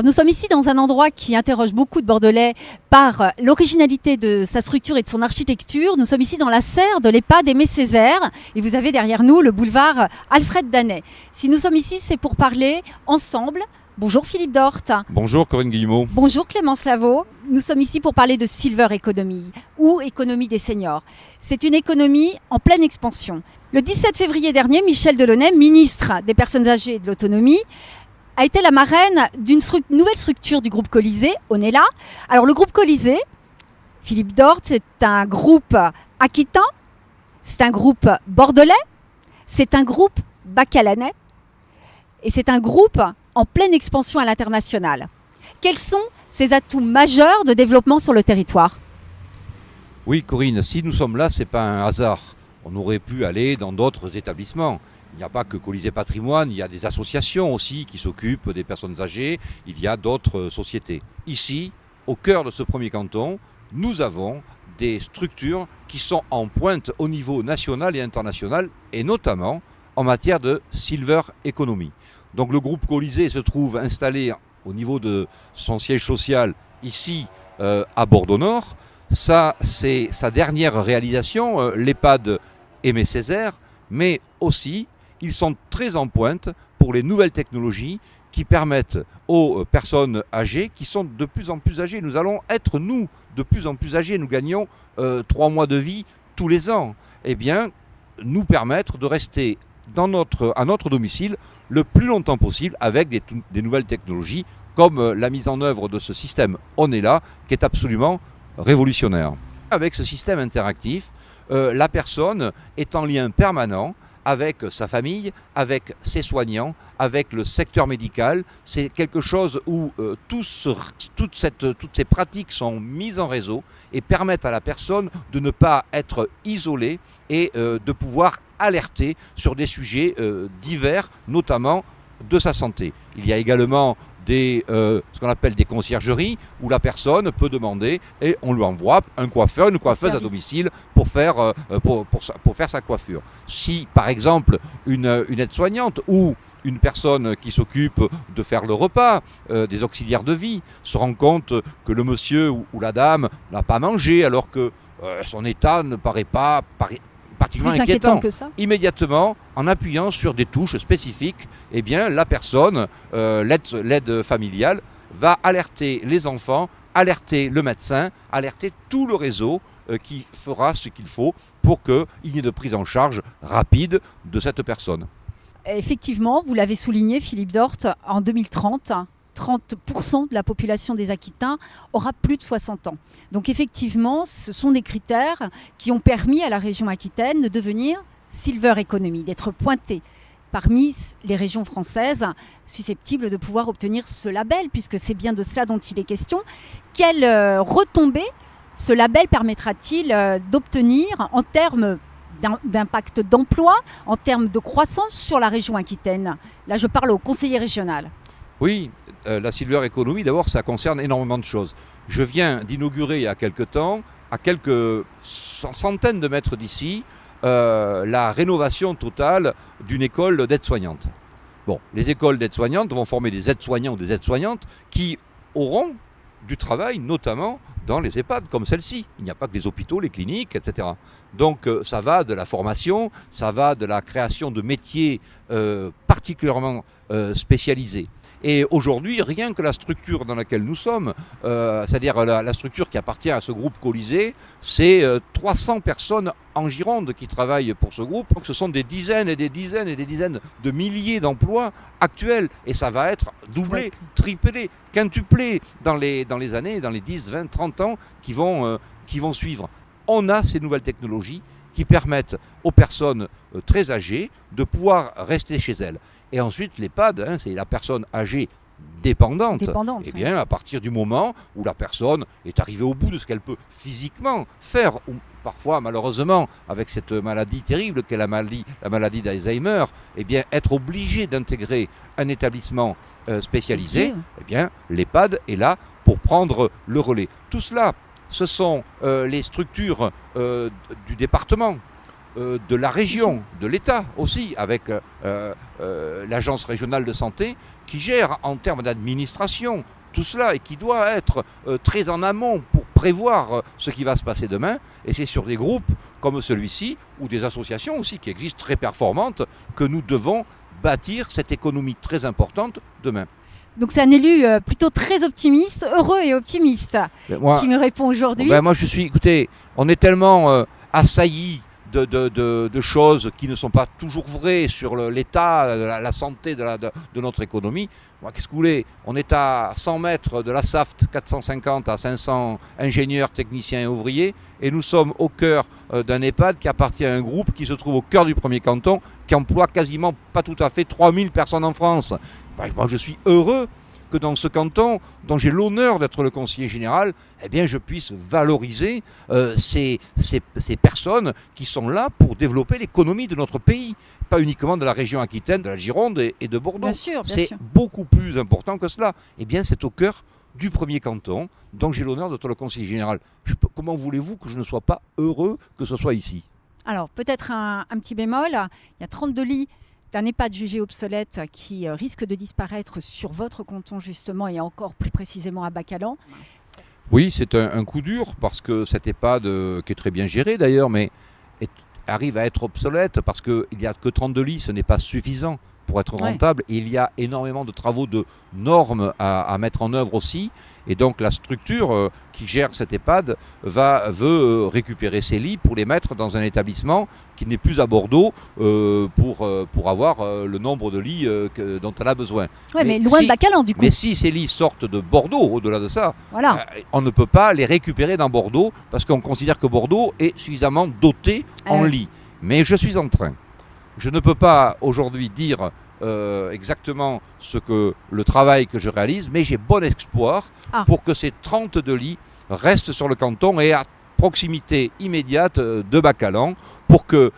Alors nous sommes ici dans un endroit qui interroge beaucoup de Bordelais par l'originalité de sa structure et de son architecture. Nous sommes ici dans la serre de l'EHPAD Aimé Césaire et vous avez derrière nous le boulevard Alfred Danet. Si nous sommes ici, c'est pour parler ensemble. Bonjour Philippe Dort. Bonjour Corinne Guillemot. Bonjour Clémence Lavaux. Nous sommes ici pour parler de Silver Economy ou économie des seniors. C'est une économie en pleine expansion. Le 17 février dernier, Michel Delaunay, ministre des Personnes âgées et de l'Autonomie, a été la marraine d'une nouvelle structure du groupe Colisée, Onella. Alors le groupe Colisée, Philippe Dort, c'est un groupe aquitain, c'est un groupe bordelais, c'est un groupe bacalanais et c'est un groupe en pleine expansion à l'international. Quels sont ces atouts majeurs de développement sur le territoire ? Oui Corinne, si nous sommes là, ce n'est pas un hasard. On aurait pu aller dans d'autres établissements. Il n'y a pas que Colisée Patrimoine, il y a des associations aussi qui s'occupent des personnes âgées, il y a d'autres sociétés. Ici, au cœur de ce premier canton, nous avons des structures qui sont en pointe au niveau national et international, et notamment en matière de Silver Economy. Donc le groupe Colisée se trouve installé au niveau de son siège social ici à Bordeaux-Nord. Ça, c'est sa dernière réalisation, l'EHPAD Aimé Césaire, mais aussi ils sont très en pointe pour les nouvelles technologies qui permettent aux personnes âgées, qui sont de plus en plus âgées, nous allons être nous de plus en plus âgés, nous gagnons 3 mois de vie tous les ans, eh bien nous permettre de rester à notre domicile le plus longtemps possible avec des nouvelles technologies comme la mise en œuvre de ce système Onella qui est absolument révolutionnaire. Avec ce système interactif, la personne est en lien permanent avec sa famille, avec ses soignants, avec le secteur médical. C'est quelque chose où toutes ces pratiques sont mises en réseau et permettent à la personne de ne pas être isolée et de pouvoir alerter sur des sujets divers, notamment de sa santé. Il y a également ce qu'on appelle des conciergeries où la personne peut demander et on lui envoie un coiffeur, une coiffeuse à domicile pour faire sa coiffure. Si par exemple une aide-soignante ou une personne qui s'occupe de faire le repas, des auxiliaires de vie, se rend compte que le monsieur ou la dame n'a pas mangé alors que son état ne paraît pas particulièrement inquiétant que ça. Immédiatement, en appuyant sur des touches spécifiques, eh bien, la personne, l'aide familiale, va alerter les enfants, alerter le médecin, alerter tout le réseau qui fera ce qu'il faut pour qu'il y ait de prise en charge rapide de cette personne. Effectivement, vous l'avez souligné, Philippe Dort, en 2030, 30% de la population des Aquitains aura plus de 60 ans. Donc effectivement, ce sont des critères qui ont permis à la région aquitaine de devenir Silver Economy, d'être pointée parmi les régions françaises susceptibles de pouvoir obtenir ce label, puisque c'est bien de cela dont il est question. Quelle retombée ce label permettra-t-il d'obtenir en termes d'impact d'emploi, en termes de croissance sur la région aquitaine ? Là, je parle au conseiller régional. Oui, la Silver Economy, d'abord, ça concerne énormément de choses. Je viens d'inaugurer il y a quelque temps, à quelques centaines de mètres d'ici, la rénovation totale d'une école d'aides-soignantes. Bon, les écoles d'aides-soignantes vont former des aides-soignants ou des aides-soignantes qui auront du travail, notamment dans les EHPAD comme celle-ci. Il n'y a pas que les hôpitaux, les cliniques, etc. Donc ça va de la formation, ça va de la création de métiers particulièrement spécialisés. Et aujourd'hui, rien que la structure dans laquelle nous sommes, c'est-à-dire la structure qui appartient à ce groupe Colisée, c'est 300 personnes en Gironde qui travaillent pour ce groupe. Donc ce sont des dizaines et des dizaines et des dizaines de milliers d'emplois actuels. Et ça va être doublé, triplé, quintuplé dans les années, dans les 10, 20, 30 ans qui vont suivre. On a ces nouvelles technologies qui permettent aux personnes très âgées de pouvoir rester chez elles. Et ensuite, l'EHPAD, c'est la personne âgée dépendante. Eh bien, à partir du moment où la personne est arrivée au bout de ce qu'elle peut physiquement faire, ou parfois, malheureusement, avec cette maladie terrible qu'est la maladie d'Alzheimer, eh bien, être obligée d'intégrer un établissement spécialisé, eh bien, l'EHPAD est là pour prendre le relais. Tout cela, ce sont les structures du département. de la région, de l'État aussi, avec l'agence régionale de santé qui gère en termes d'administration tout cela et qui doit être très en amont pour prévoir ce qui va se passer demain. Et c'est sur des groupes comme celui-ci ou des associations aussi qui existent très performantes que nous devons bâtir cette économie très importante demain. Donc c'est un élu plutôt très optimiste, heureux et optimiste, qui me répond aujourd'hui. Moi je suis, écoutez, on est tellement assaillis de choses qui ne sont pas toujours vraies sur l'état, la santé de notre économie. Moi, qu'est-ce que vous voulez ? On est à 100 mètres de la SAFT, 450 à 500 ingénieurs, techniciens et ouvriers, et nous sommes au cœur d'un EHPAD qui appartient à un groupe qui se trouve au cœur du premier canton, qui emploie quasiment, pas tout à fait, 3000 personnes en France. Moi, je suis heureux que dans ce canton, dont j'ai l'honneur d'être le conseiller général, eh bien, je puisse valoriser ces personnes qui sont là pour développer l'économie de notre pays, pas uniquement de la région Aquitaine, de la Gironde et de Bordeaux. Bien sûr. C'est beaucoup plus important que cela. Eh bien, c'est au cœur du premier canton, dont j'ai l'honneur d'être le conseiller général. Comment voulez-vous que je ne sois pas heureux que ce soit ici ? Alors, peut-être un petit bémol, il y a 32 lits d'un EHPAD jugé obsolète qui risque de disparaître sur votre canton justement et encore plus précisément à Bacalan. Oui, c'est un coup dur parce que cet EHPAD, qui est très bien géré d'ailleurs, mais arrive à être obsolète parce qu'il n'y a que 32 lits, ce n'est pas suffisant pour être rentable. Et il y a énormément de travaux de normes à mettre en œuvre aussi. Et donc la structure qui gère cet EHPAD veut récupérer ces lits pour les mettre dans un établissement qui n'est plus à Bordeaux pour avoir le nombre de lits dont elle a besoin. Oui, mais loin de Bacalan du coup. Mais si ces lits sortent de Bordeaux, au-delà de ça, voilà. On ne peut pas les récupérer dans Bordeaux parce qu'on considère que Bordeaux est suffisamment doté en lits. Mais je suis en train. Je ne peux pas aujourd'hui dire exactement le travail que je réalise, mais j'ai bon espoir pour que ces 32 lits restent sur le canton et à proximité immédiate de Bacalan pour que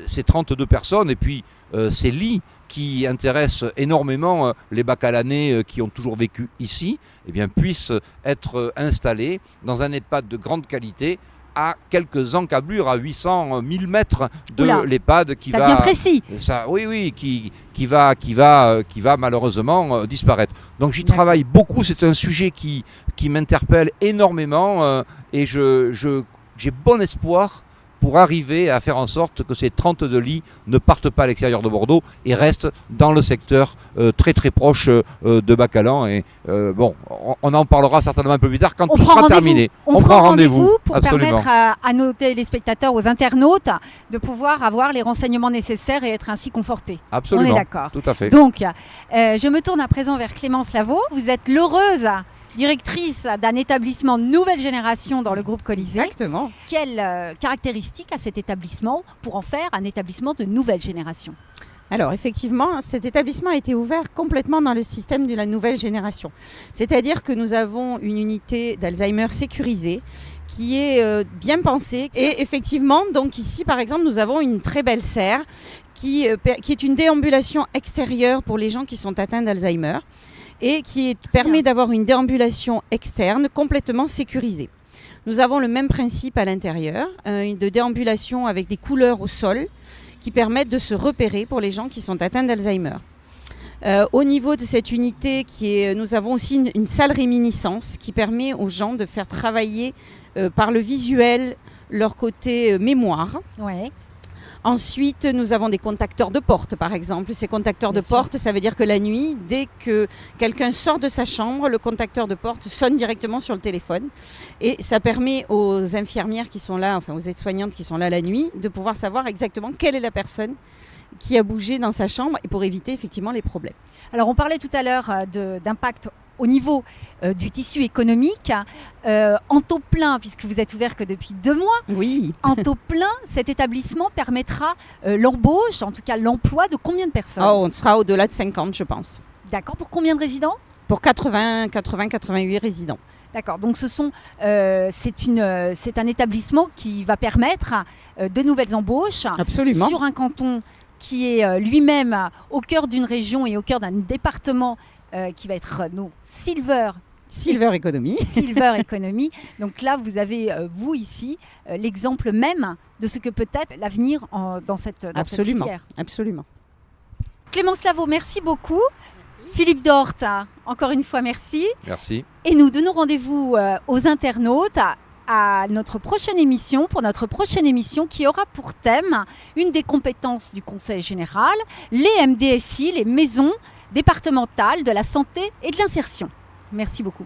ces 32 personnes et puis ces lits qui intéressent énormément les Bacalanais qui ont toujours vécu ici, eh bien, puissent être installés dans un EHPAD de grande qualité à quelques encablures, à 800 000 mètres de l'EHPAD qui va... bien précis. Qui va malheureusement disparaître. Donc j'y travaille beaucoup, c'est un sujet qui m'interpelle énormément et j'ai bon espoir pour arriver à faire en sorte que ces 32 lits ne partent pas à l'extérieur de Bordeaux et restent dans le secteur très très proche de Bacalan. Et on en parlera certainement un peu plus tard quand tout sera terminé. On prend rendez-vous pour absolument. Permettre à nos téléspectateurs, aux internautes, de pouvoir avoir les renseignements nécessaires et être ainsi confortés. Absolument. On est d'accord. Tout à fait. Donc, je me tourne à présent vers Clémence Lavaux. Vous êtes l'heureuse directrice d'un établissement nouvelle génération dans le groupe Colisée. Exactement. Quelles caractéristiques a cet établissement pour en faire un établissement de nouvelle génération ? Alors effectivement, cet établissement a été ouvert complètement dans le système de la nouvelle génération. C'est-à-dire que nous avons une unité d'Alzheimer sécurisée qui est bien pensée. Et effectivement, donc ici par exemple, nous avons une très belle serre qui est une déambulation extérieure pour les gens qui sont atteints d'Alzheimer et qui permet d'avoir une déambulation externe complètement sécurisée. Nous avons le même principe à l'intérieur, de déambulation avec des couleurs au sol qui permettent de se repérer pour les gens qui sont atteints d'Alzheimer. Au niveau de cette unité, nous avons aussi une salle réminiscence qui permet aux gens de faire travailler par le visuel leur côté mémoire. Ouais. Ensuite, nous avons des contacteurs de porte, par exemple. Ces contacteurs de porte, ça veut dire que la nuit, dès que quelqu'un sort de sa chambre, le contacteur de porte sonne directement sur le téléphone. Et ça permet aux infirmières qui sont là, enfin aux aides-soignantes qui sont là la nuit, de pouvoir savoir exactement quelle est la personne qui a bougé dans sa chambre et pour éviter effectivement les problèmes. Alors, on parlait tout à l'heure d'impact au niveau du tissu économique, en taux plein, puisque vous êtes ouvert que depuis 2 mois, oui. En taux plein, cet établissement permettra l'embauche, en tout cas l'emploi de combien de personnes ? On sera au-delà de 50, je pense. D'accord, pour combien de résidents ? Pour 88 résidents. D'accord, donc c'est un établissement qui va permettre de nouvelles embauches. Absolument. Sur un canton qui est lui-même au cœur d'une région et au cœur d'un département qui va être nos Silver Silver Economy. Silver Economy. Donc là, vous avez, vous ici, l'exemple même de ce que peut être l'avenir dans cette filière. Absolument. Clémence Lavaux, merci beaucoup. Merci. Philippe Dort, encore une fois, merci. Merci. Et nous donnons rendez-vous aux internautes à notre prochaine émission, pour notre prochaine émission qui aura pour thème une des compétences du Conseil général, les MDSI, les maisons départementales de la santé et de l'insertion. Merci beaucoup.